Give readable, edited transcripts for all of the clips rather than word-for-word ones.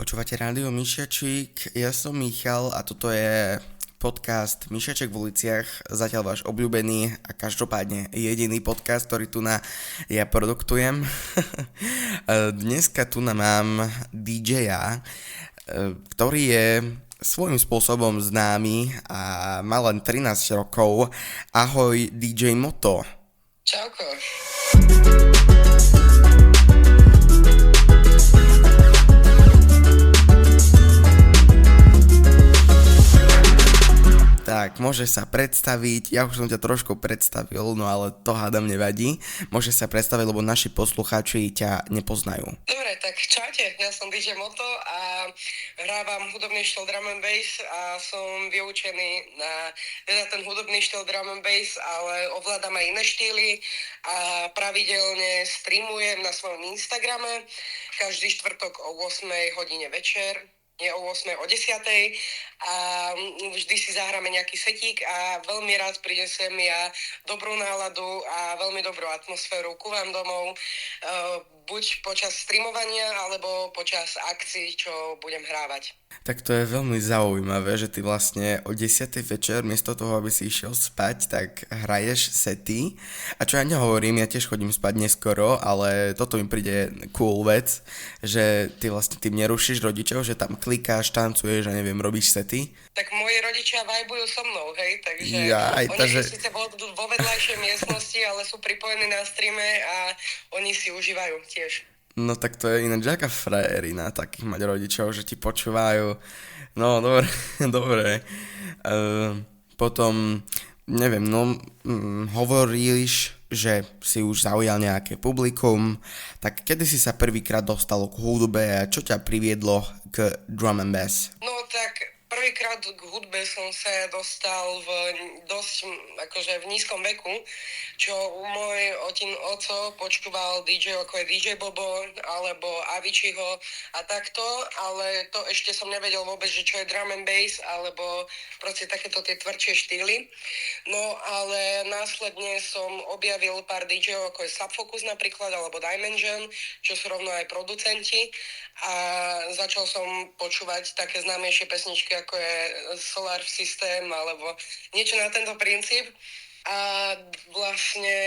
Počúvate Rádio Myšiačik, ja som Michal a toto je podcast Myšiaček v uliciach, zatiaľ váš obľúbený a každopádne jediný podcast, ktorý tu ja produktujem. Dneska tu mám DJ-a, ktorý je svojím spôsobom známy a má len 13 rokov. Ahoj DJ Moto. Čauko. Tak, môže sa predstaviť, ja už som ťa trošku predstavil, no ale to hádam nevadí. Môže sa predstaviť, lebo naši poslucháči ťa nepoznajú. Dobre, tak čaute, ja som DJ Moto a hrávam hudobný štýl drum and bass a som vyučený na teda ten hudobný štýl drum and bass, ale ovládam aj iné štýly a pravidelne streamujem na svojom Instagrame každý štvrtok o 8 hodine večer. Nie o 8, o 10 a vždy si zahráme nejaký setík a veľmi rád prinesem ja dobrú náladu a veľmi dobrú atmosféru ku vám domov, buď počas streamovania alebo počas akcií, čo budem hrávať. Tak to je veľmi zaujímavé, že ty vlastne o 10 večer, miesto toho, aby si išiel spať, tak hraješ sety. A čo ja nehovorím, ja tiež chodím spať neskoro, ale toto mi príde cool vec, že ty vlastne tým nerušíš rodičov, že tam klikáš, tancuješ a neviem, robíš sety. Tak moji rodičia vajbujú so mnou, hej, takže oni sú síce vo vedľajšej miestnosti, ale sú pripojení na streame a oni si užívajú tiež. No tak to je ináč aká frajerina, takých mať rodičov, že ti počúvajú. No, dobre, dobre. Potom, neviem, hovoríš, že si už zaujal nejaké publikum, tak kedy si sa prvýkrát dostal k hudbe a čo ťa priviedlo k drum and bass? No tak prvýkrát k hudbe som sa dostal v nízkom veku, čo môj oco počúval DJ ako je DJ Bobo alebo Aviciiho a takto, ale to ešte som nevedel vôbec, že čo je drum and bass alebo proste takéto tie tvrdšie štýly. No ale následne som objavil pár DJ-ov ako je Subfocus napríklad alebo Dimension, čo sú rovno aj producenti a začal som počúvať také známejšie pesničky ako je Solar System alebo niečo na tento princíp. A vlastne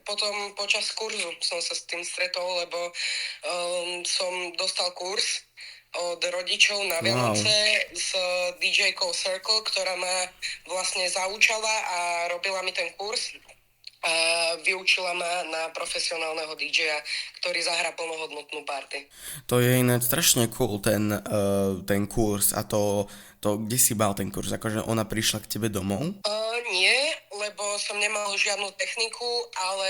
potom počas kurzu som sa s tým stretol, lebo som dostal kurz od rodičov na Vianoce s DJ-kou Circle, ktorá ma vlastne zaučala a robila mi ten kurz a vyučila ma na profesionálneho DJ-a, ktorý zahrá plnohodnotnú party. To je ináč strašne cool ten kurz a to kde si mal ten kurz? Akože ona prišla k tebe domov? Nie, lebo som nemal žiadnu techniku, ale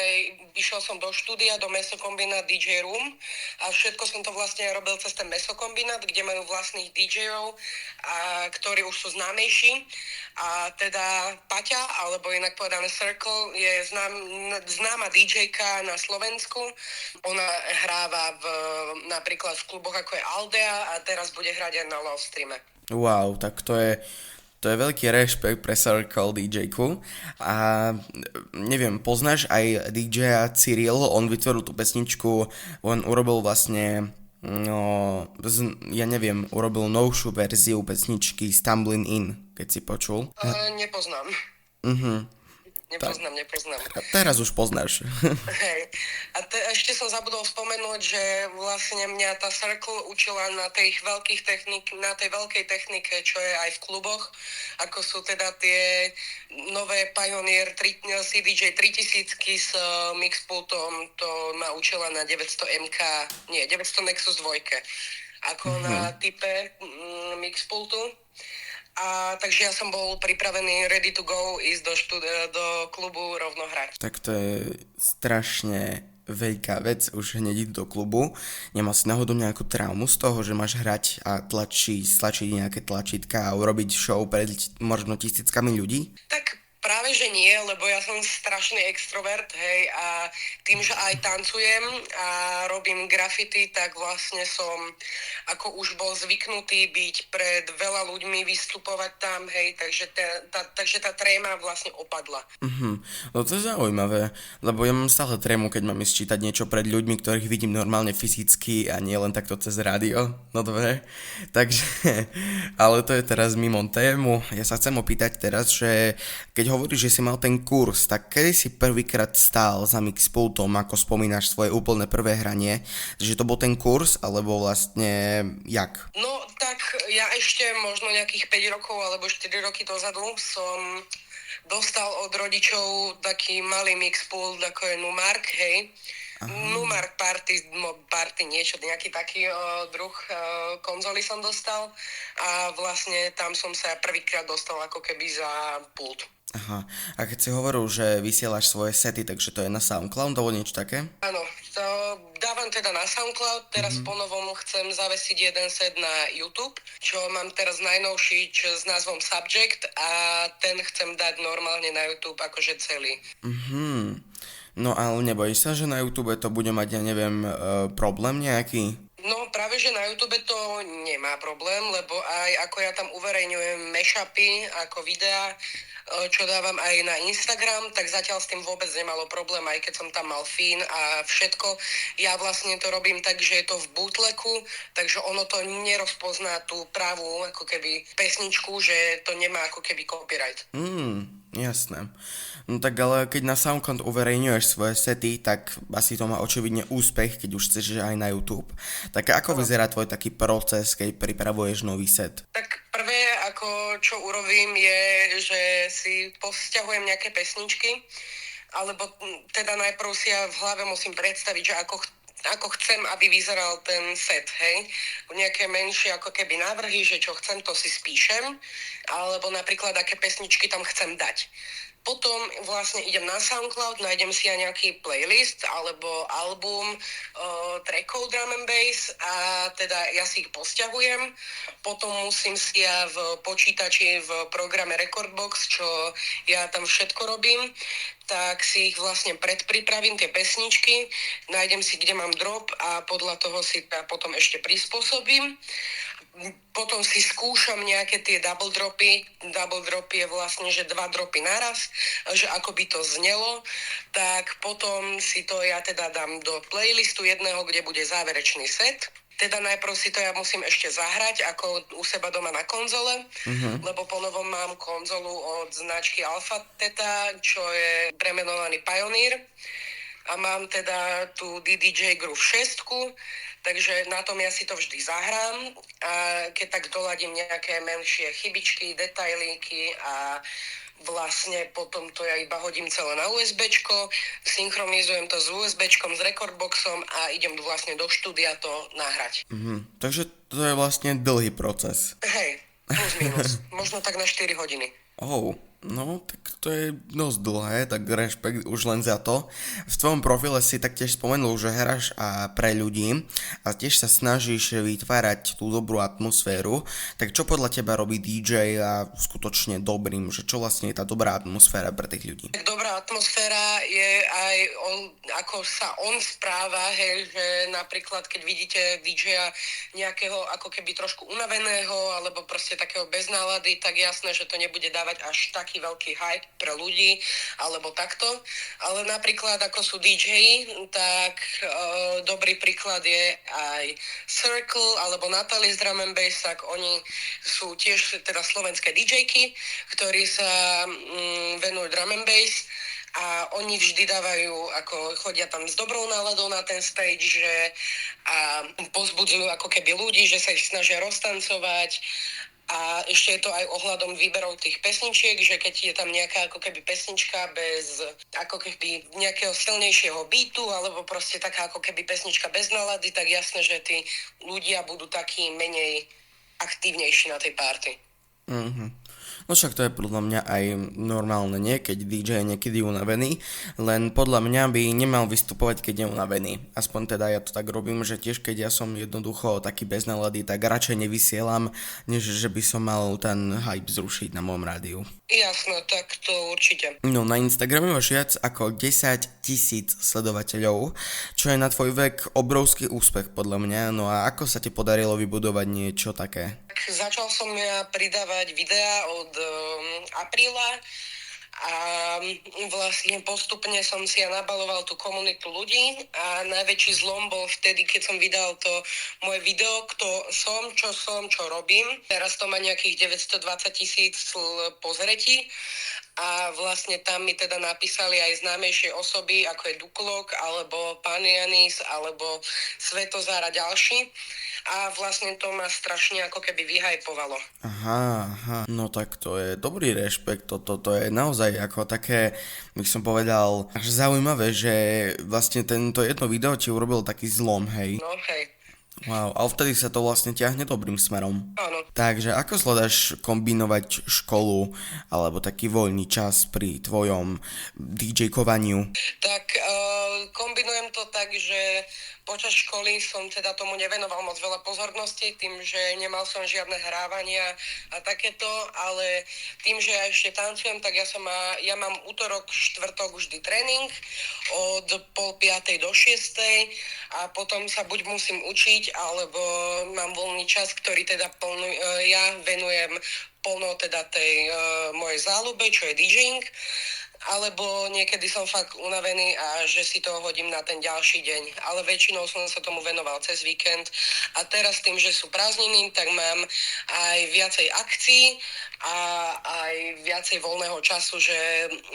išiel som do štúdia, do Mesokombinát DJ Room a všetko som to vlastne robil cez ten Mesokombinát, kde majú vlastných DJ-ov, ktorí už sú známejší. A teda Paťa, alebo inak povedané Circle, je známa DJ-ka na Slovensku. Ona hráva napríklad v kluboch ako je Aldea a teraz bude hrať aj na Love Streame. Wow, tak to je veľký rešpekt pre Circle DJ-ku a neviem, poznáš aj DJ-a Cyril, on vytvoril tú pesničku, on urobil vlastne, urobil novšiu verziu pesničky Stumbling In, keď si počul. Nepoznám. Nepoznám. Teraz už poznáš. Hej. A ešte som zabudol spomenúť, že vlastne mňa tá Circle učila na tej veľkej technike, čo je aj v kluboch, ako sú teda tie nové Pioneer CDJ 3000 s mixpultom, to ma učila na 900 Nexus 2, ako na type mixpultu. A takže ja som bol pripravený, ready to go, ísť do klubu rovno hrať. Tak to je strašne veľká vec, už hneď ísť do klubu. Nemal si náhodou nejakú traumu z toho, že máš hrať a stlačiť nejaké tlačítka a urobiť show pred možno tisíckami ľudí? Tak Práve, že nie, lebo ja som strašný extrovert, hej, a tým, že aj tancujem a robím graffiti, tak vlastne som ako už bol zvyknutý byť pred veľa ľuďmi, vystupovať tam, hej, takže tá tréma vlastne opadla. No to je zaujímavé, lebo ja mám stále trému, keď mám ísť čítať niečo pred ľuďmi, ktorých vidím normálne fyzicky a nie len takto cez rádio. No dobre, takže, ale to je teraz mimo tému. Ja sa chcem opýtať teraz, že keď hovoríš, že si mal ten kurz, tak kedy si prvýkrát stál za mixpultom, ako spomínaš svoje úplne prvé hranie, že to bol ten kurz, alebo vlastne jak? No tak ja ešte možno nejakých 5 rokov alebo 4 roky dozadu som dostal od rodičov taký malý mixpult, ako je Numark, hej. Numark party niečo, nejaký taký druh konzoly som dostal a vlastne tam som sa prvýkrát dostal ako keby za pult. Aha, a keď si hovoril, že vysielaš svoje sety, takže to je na SoundCloud alebo niečo také? Áno, to dávam teda na SoundCloud, teraz ponovom chcem zavesiť jeden set na YouTube, čo mám teraz najnovší s názvom Subject a ten chcem dať normálne na YouTube akože celý. No ale nebojíš sa, že na YouTube to bude mať, ja neviem, problém nejaký? No práve, že na YouTube to nemá problém, lebo aj ako ja tam uverejňujem mashupy ako videá, čo dávam aj na Instagram, tak zatiaľ s tým vôbec nemalo problém, aj keď som tam mal feed a všetko. Ja vlastne to robím tak, že je to v bootleku, takže ono to nerozpozná tú pravú ako keby pesničku, že to nemá ako keby copyright. Jasné. No tak ale keď na SoundCloud uverejňuješ svoje sety, tak asi to má očividne úspech, keď už chceš aj na YouTube. Tak ako vyzerá tvoj taký proces, keď pripravuješ nový set? Tak prvé, ako čo urobím, je, že si povzťahujem nejaké pesničky, alebo teda najprv si ja v hlave musím predstaviť, že ako chcem, aby vyzeral ten set, hej. Nejaké menšie ako keby návrhy, že čo chcem, to si spíšem, alebo napríklad aké pesničky tam chcem dať. Potom vlastne idem na SoundCloud, nájdem si aj nejaký playlist alebo album trackov drum and bass a teda ja si ich posťahujem. Potom musím si ja v počítači v programe Recordbox, čo ja tam všetko robím, tak si ich vlastne predpripravím, tie pesničky, nájdem si, kde mám drop a podľa toho si potom ešte prispôsobím. Potom si skúšam nejaké tie double dropy. Double drop je vlastne, že 2 dropy naraz, že ako by to znelo. Tak potom si to ja teda dám do playlistu jedného, kde bude záverečný set. Teda najprv si to ja musím ešte zahrať, ako u seba doma na konzole, lebo ponovom mám konzolu od značky Alpha Theta, čo je premenovaný Pioneer. A mám teda tú DDJ Groove 6, takže na tom ja si to vždy zahrám a keď tak doladím nejaké menšie chybičky, detailíky a vlastne potom to ja iba hodím celé na USBčko, synchronizujem to s USBčkom, s Recordboxom a idem vlastne do štúdia to nahrať. Takže to je vlastne dlhý proces. Hej, plus minus, možno tak na 4 hodiny. No, tak to je dosť dlhé, tak rešpekt už len za to. V tvojom profile si taktiež spomenul, že hráš a pre ľudí a tiež sa snažíš vytvárať tú dobrú atmosféru. Tak čo podľa teba robí DJ a skutočne dobrým, že čo vlastne je tá dobrá atmosféra pre tých ľudí? Tak dobrá atmosféra je aj ako sa on správa, hej, že napríklad keď vidíte DJ-a nejakého ako keby trošku unaveného alebo proste takého bez nálady, tak jasné, že to nebude dávať až taký veľký hype pre ľudí, alebo takto. Ale napríklad ako sú DJ, tak dobrý príklad je aj Circle, alebo Natalie z Drum and Bass, tak oni sú tiež teda slovenské DJ-ky, ktorí sa venujú drum and bass a oni vždy dávajú, ako chodia tam s dobrou náladou na ten stage, že a pozbudzujú ako keby ľudí, že sa ich snažia roztancovať. A ešte je to aj ohľadom výberov tých pesničiek, že keď je tam nejaká ako keby pesnička bez ako keby nejakého silnejšieho beatu, alebo proste taká ako keby pesnička bez nálady, tak jasné, že tí ľudia budú takí menej aktívnejší na tej party. No však to je podľa mňa aj normálne, nie? Keď DJ je niekedy unavený, len podľa mňa by nemal vystupovať, keď je unavený. Aspoň teda ja to tak robím, že tiež keď ja som jednoducho taký bez nálady, tak radšej nevysielam, než že by som mal ten hype zrušiť na môjom rádiu. Jasno, tak to určite. No na Instagrame máš viac ako 10 000 sledovateľov, čo je na tvoj vek obrovský úspech podľa mňa, no a ako sa ti podarilo vybudovať niečo také? Tak začal som ja pridávať videá od apríla a vlastne postupne som si ja nabaloval tú komunitu ľudí a najväčší zlom bol vtedy, keď som vydal to moje video, kto som, čo robím. Teraz to má nejakých 920 000 pozretí a vlastne tam mi teda napísali aj známejšie osoby, ako je Duklok, alebo Pán Janis, alebo Svetozár a ďalší. A vlastne to ma strašne ako keby vyhajpovalo. Aha, no tak to je dobrý rešpekt, to je naozaj ako také, bych som povedal, až zaujímavé, že vlastne tento jedno video ti urobil taký zlom, hej. No hej, Wow, ale vtedy sa to vlastne ťahne dobrým smerom. áno. Takže ako zvládaš kombinovať školu alebo taký voľný čas pri tvojom DJ-kovaniu? Tak kombinujem to tak, že počas školy som teda tomu nevenoval moc veľa pozornosti, tým, že nemal som žiadne hrávania a takéto, ale tým, že ja ešte tancujem, tak ja mám útorok, štvrtok vždy tréning od 4:30 do 6:00 a potom sa buď musím učiť, alebo mám voľný čas, ktorý teda ja venujem plno teda tej mojej záľube, čo je DJing, alebo niekedy som fakt unavený a že si to hodím na ten ďalší deň. Ale väčšinou som sa tomu venoval cez víkend a teraz tým, že sú prázdniny, tak mám aj viacej akcií a aj viacej voľného času, že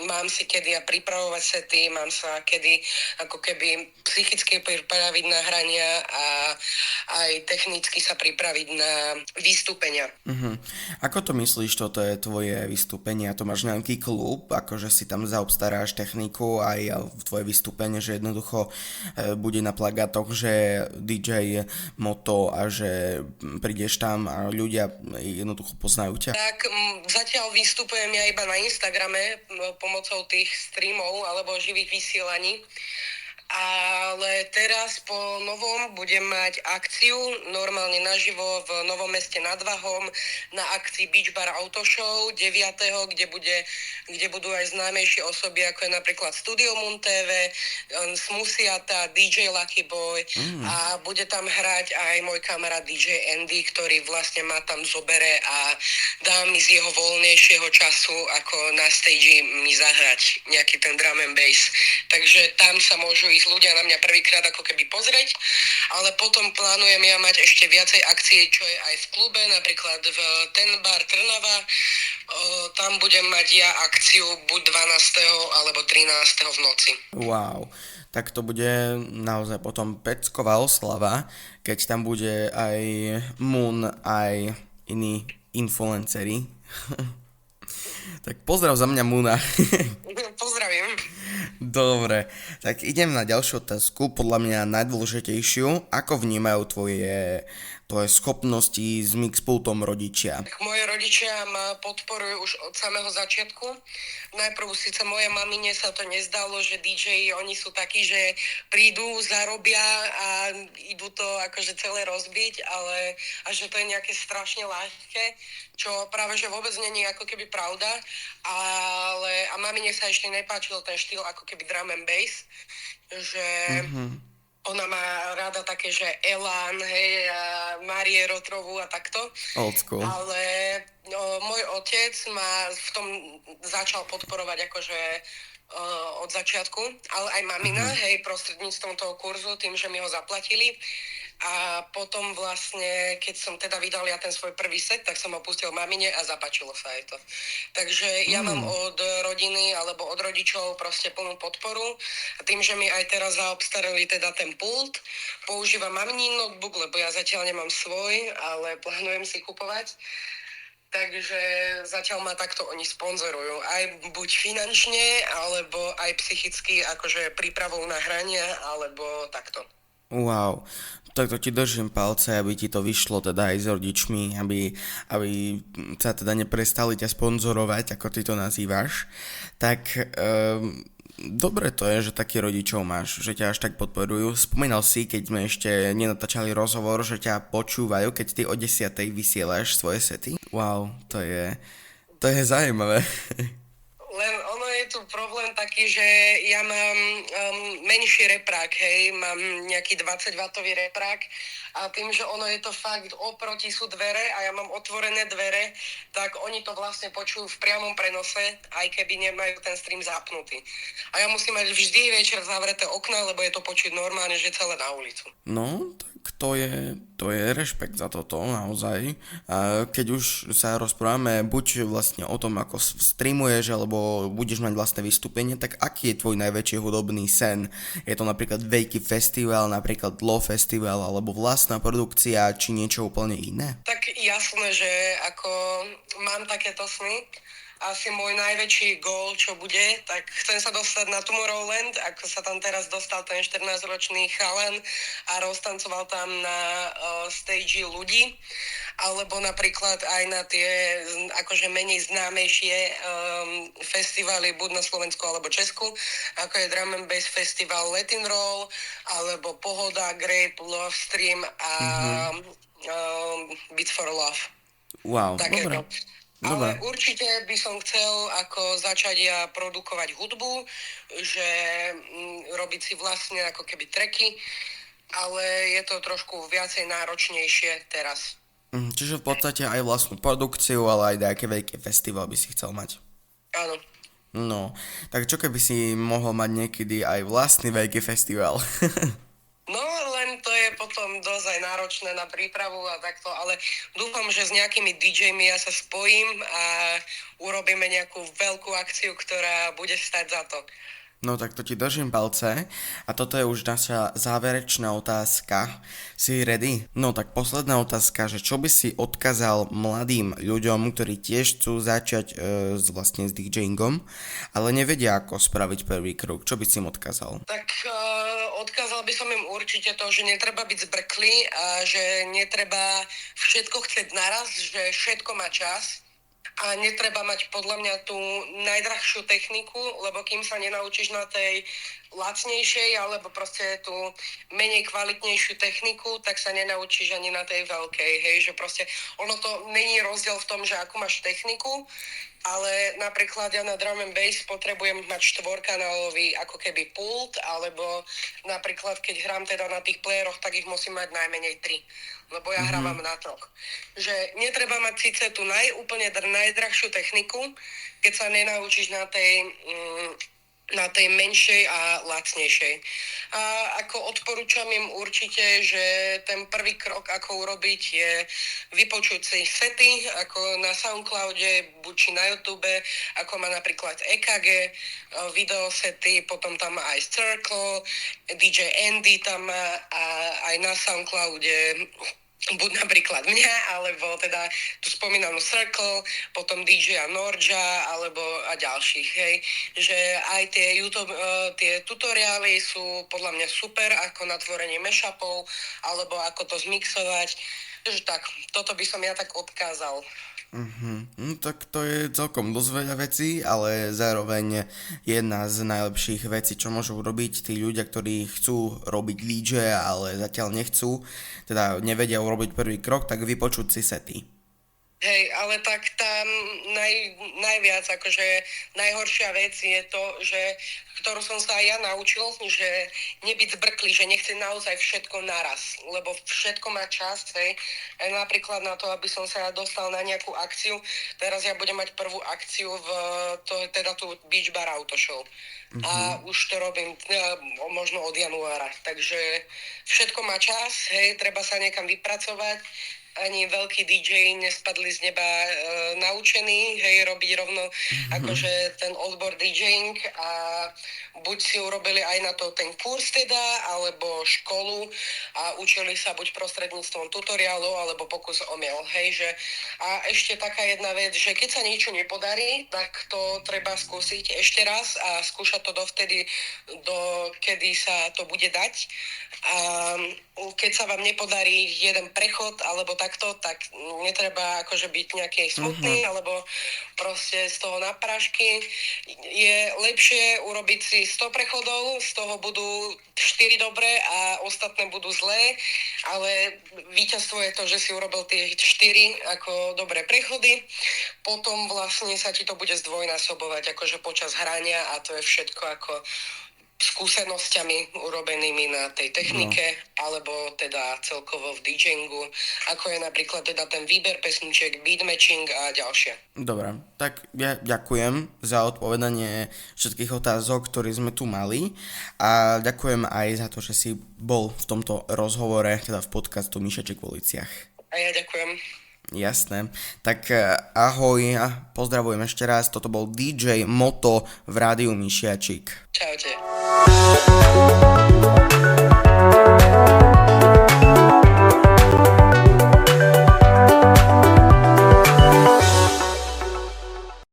mám si kedy ja pripravovať sety, mám sa kedy ako keby psychicky pripraviť na hrania a aj technicky sa pripraviť na vystúpenia. Ako to myslíš, toto je tvoje vystúpenie? A to máš nejaký klub, akože si tam zaobstaráš techniku aj v tvoje vystúpenie, že jednoducho bude na plagátoch, že DJ moto a že prídeš tam a ľudia jednoducho poznajú ťa? Tak zatiaľ vystupujem ja iba na Instagrame pomocou tých streamov alebo živých vysielaní. Ale teraz po novom budem mať akciu normálne naživo v Novom Meste nad Váhom na akcii Beach Bar Auto Show 9., kde budú aj známejšie osoby, ako je napríklad Studio Moon TV, Smusiata, DJ Lucky Boy a bude tam hrať aj môj kamarát DJ Andy, ktorý vlastne ma tam zobere a dá mi z jeho voľnejšieho času ako na stage mi zahrať nejaký ten drum and bass. Takže tam sa môžu ísť ľudia na mňa prvýkrát ako keby pozrieť, ale potom plánujem ja mať ešte viacej akcií, čo je aj v klube, napríklad v Ten Bar Trnava. Tam budem mať ja akciu buď 12. alebo 13. v noci. Wow, tak to bude naozaj potom pecková oslava, keď tam bude aj Moon, aj iní influenceri. Tak pozdrav za mňa Moona. Pozdravím. Dobre, tak idem na ďalšiu otázku, podľa mňa najdôležitejšiu. Ako vnímajú tvoje schopnosti s mixpultom rodičia? Tak moje rodičia ma podporujú už od samého začiatku. Najprv síce moje mamine sa to nezdalo, že DJ oni sú takí, že prídu, zarobia a idú to akože celé rozbiť, ale a že to je nejaké strašne ľahké, čo práve že vôbec nie je ako keby pravda, a mamine sa ešte nepáčil ten štýl ako keby drum and bass, že ona má rada také, že Elan, hej, a Márie Rotrovú a takto. Old school. Ale môj otec ma v tom začal podporovať akože od začiatku, ale aj mamina, hej, prostredníctvom toho kurzu, tým, že mi ho zaplatili. A potom vlastne, keď som teda vydal ja ten svoj prvý set, tak som ho pustil mamine a zapáčilo sa aj to. Takže ja mám od rodiny alebo od rodičov proste plnú podporu. A tým, že mi aj teraz zaobstarali teda ten pult, používam maminin notebook, lebo ja zatiaľ nemám svoj, ale plánujem si kupovať. Takže zatiaľ ma takto oni sponzorujú. Aj buď finančne, alebo aj psychicky, akože prípravou na hrania, alebo takto. Wow, tak to ti držím palce, aby ti to vyšlo teda aj s rodičmi, aby sa teda neprestali ťa sponzorovať, ako ty to nazývaš. Tak dobre to je, že takých rodičov máš, že ťa až tak podporujú. Spomínal si, keď sme ešte nenatáčali rozhovor, že ťa počúvajú, keď ty o 10:00 vysielaš svoje sety. Wow, to je zaujímavé. Len ono je tu problém taký, že ja mám menší reprák, hej, mám nejaký 20W reprák a tým, že ono je to fakt oproti sú dvere a ja mám otvorené dvere, tak oni to vlastne počujú v priamom prenose, aj keby nemajú ten stream zapnutý. A ja musím mať vždy večer zavreté okna, lebo je to počuť normálne, že celé na ulicu. No, tak to je rešpekt za toto, naozaj. A keď už sa rozprávame buď vlastne o tom, ako streamuješ, alebo budeš mať vlastné vystúpenie, tak aký je tvoj najväčší hudobný sen? Je to napríklad veľký festival, napríklad Low Festival, alebo vlastná produkcia, či niečo úplne iné? Tak jasné, že ako mám takéto sny. Asi môj najväčší gól, čo bude, tak chcem sa dostať na Tomorrowland, ako sa tam teraz dostal ten 14-ročný chalan a roztancoval tam na stage ľudí, alebo napríklad aj na tie akože menej známejšie festivaly buď na Slovensku alebo Česku, ako je Drum and Bass Festival Latin Roll, alebo Pohoda, Grape, Love Stream a Beat for Love. Wow, dobre. Takéto. Dobre. Ale určite by som chcel ako začať ja produkovať hudbu, že robiť si vlastne ako keby tracky, ale je to trošku viacej náročnejšie teraz. Čiže v podstate aj vlastnú produkciu, ale aj nejaké veľké festival by si chcel mať. Áno. No, tak čo keby si mohol mať niekedy aj vlastný veľký festival? No, len to je potom dosť aj náročné na prípravu a takto, ale dúfam, že s nejakými DJmi ja sa spojím a urobíme nejakú veľkú akciu, ktorá bude stať za to. No tak to ti držím palce. A toto je už naša záverečná otázka. Si ready? No tak posledná otázka, že čo by si odkázal mladým ľuďom, ktorí tiež chcú začať vlastne s DJingom, ale nevedia ako spraviť prvý krok. Čo by si im odkázal? Tak odkázal by som im určite to, že netreba byť zbrklý a že netreba všetko chcieť naraz, že všetko má čas a netreba mať podľa mňa tú najdrahšiu techniku, lebo kým sa nenaučíš na tej lacnejšej alebo proste tú menej kvalitnejšiu techniku, tak sa nenaučíš ani na tej veľkej, hej, že proste ono to není rozdiel v tom, že akú máš techniku, ale napríklad ja na drum and bass potrebujem mať štvorkanálový ako keby pult, alebo napríklad keď hrám teda na tých playeroch, tak ich musím mať najmenej 3, lebo ja hrávam na troch. Že netreba mať síce tú úplne najdrahšiu techniku, keď sa nenaučíš na tej menšej a lacnejšej. A ako odporúčam im určite, že ten prvý krok, ako urobiť, je vypočuť si sety, ako na Soundcloude, buď či na YouTube, ako má napríklad EKG, videosety, potom tam má aj Circle, DJ Andy tam má a aj na Soundcloude buď napríklad mňa, alebo teda tú spomínanú Circle, potom DJ Norja, alebo a ďalších, hej. Že aj tie YouTube, tie tutoriály sú podľa mňa super, ako na tvorenie mashupov, alebo ako to zmixovať. Takže tak, toto by som ja tak odkázal. No, tak to je celkom dosť veľa vecí, ale zároveň jedna z najlepších vecí, čo môžu robiť tí ľudia, ktorí chcú robiť DJ, ale zatiaľ nechcú, teda nevedia urobiť prvý krok, tak vypočuť si sety. Hej, ale tak tam najviac, akože najhoršia vec je to, že, ktorú som sa aj ja naučil, že nebyť zbrklý, že nechce naozaj všetko naraz, lebo všetko má čas, hej. Aj napríklad na to, aby som sa dostal na nejakú akciu, teraz ja budem mať prvú akciu teda tú Beach Bar Auto Show. A už to robím možno od januára, takže všetko má čas, hej, treba sa niekam vypracovať ani veľký DJ nespadli z neba naučení, hej, robiť rovno akože ten odbor DJing a buď si urobili aj na to ten kurz teda, alebo školu a učili sa buď prostredníctvom tutoriálov, alebo pokus omyl, hej, že a ešte taká jedna vec, že keď sa niečo nepodarí, tak to treba skúsiť ešte raz a skúšať to dovtedy, kedy sa to bude dať. A keď sa vám nepodarí jeden prechod alebo takto, tak netreba akože byť nejaký smutný alebo proste z toho na prášky. Je lepšie urobiť si 100 prechodov, z toho budú 4 dobré a ostatné budú zlé, ale víťazstvo je to, že si urobil tie 4 ako dobré prechody, potom vlastne sa ti to bude zdvojnásobovať akože počas hrania a to je všetko ako skúsenosťami urobenými na tej technike, alebo teda celkovo v DJingu, ako je napríklad teda ten výber pesničiek, beatmatching a ďalšie. Dobre, tak ja ďakujem za odpovedanie všetkých otázok, ktoré sme tu mali a ďakujem aj za to, že si bol v tomto rozhovore, teda v podcastu Myšiaček v uliciach. A ja ďakujem. Jasné, tak ahoj a pozdravujem ešte raz, toto bol DJ Moto v rádiu Myšiačik. Čaute.